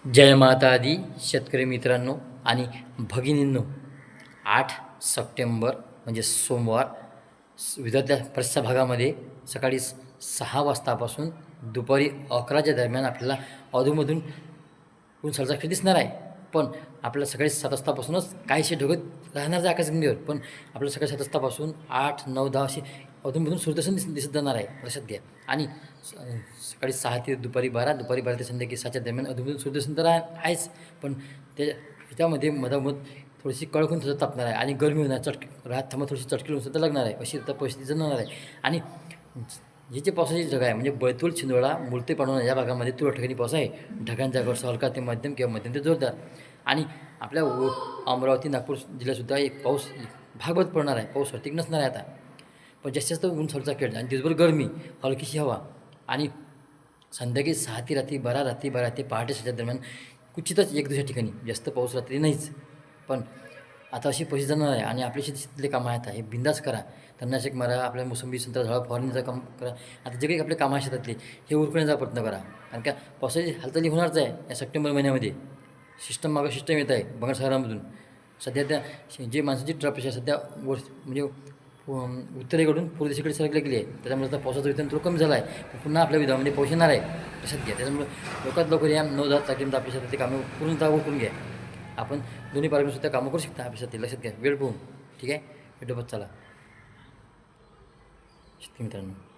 जय माता दी शेतकरी मित्रांनो आणि भगिनींनो, 8 सप्टेंबर म्हणजे सोमवार विदर्भ पश्चिम भागामध्ये सकाळी 6 वाजतापासून दुपारी 11च्या दरम्यान आपल्याला अधूनमधून ऊन सरसकट दिसणार आहे. पण आपल्याला सकाळी 7 वाजतापासूनच काहीसे ढगत राहणार आहे आकाशगंगेवर. पण आपल्याला सकाळी 7 वाजतापासून 8, 9, 10 असे अधूनमधून सूर्यदर्शन दिसत जाणार आहे, लक्षात घ्या. आणि सकाळी 6 ते दुपारी 12, दुपारी 12 ते संध्याकाळी 6च्या दरम्यान अधूनमधून सूर्यदर्शन तर आहेच. पण ह्याच्यामध्ये मधामध थोडीशी कळकून सुद्धा तापणार आहे आणि गरमी होणार, रात थांबा थोडीशी चटकी सुद्धा लागणार आहे, अशी तर परिस्थिती जाणवणार आहे. आणि जे पावसाची जगह आहे म्हणजे बैतूल, छिंदवाडा, मुलते पाडवणा या भागामध्ये तुरळक ठिकाणी पाऊस आहे. ढगांच्या जागेवर हलका ते मध्यम किंवा मध्यम ते जोरदार. आणि आपल्या अमरावती, नागपूर जिल्ह्यातसुद्धा एक पाऊस भागवत पडणार आहे. पाऊस ठीक नसणार आहे आता. पण जास्तीत जास्त ऊन खेळ आणि दिवसभर गरमी, हलकीशी हवा. आणि संध्याकाळी 6 ते रात्री 12, रात्री 12 ते पहाटे 6च्या दरम्यान क्वचितच एक दुसऱ्या ठिकाणी, जास्त पाऊस रात्री नाहीच. पण आता अशी परिस्थिती जाणार आहे. आणि आपले शेतीतले कामं आहेत हे बिंदास करा. तणनाशक मारा, आपल्या मोसंबी, संत्रा, झाडं फवारणीचं काम करा. आता जे काही आपले कामं आहे शेतातले हे उरकण्याचा प्रयत्न करा. कारण का पावसाची हालचाली होणारच आहे या सप्टेंबर महिन्यामध्ये. सिस्टम मागं सिस्टम येत आहे बंगाल शहरामधून. सध्या त्या जे माणसाची ट्रॅफिक आहे सध्या म्हणजे उत्तरेकडून पूर्व दिशेकडे सरकले गेली आहे. त्याच्यामुळे आता पावसाचं वितरण थोडं कमी झालं आहे. आपल्या विभागामध्ये पाऊस येणार आहे, लक्षात घ्या. त्याच्यामुळे लवकरात लवकर या 9-10 तारखेनंतर आपल्या शेतातली कामं पूर्णतः करून घ्या. आपण दोन्ही पार्कसुद्धा कामं करू शकता आपल्या शेतात, लक्षात घ्या. वेळ पाहून, ठीक आहे. भेटोबत चला शेतकरी मित्रांनो.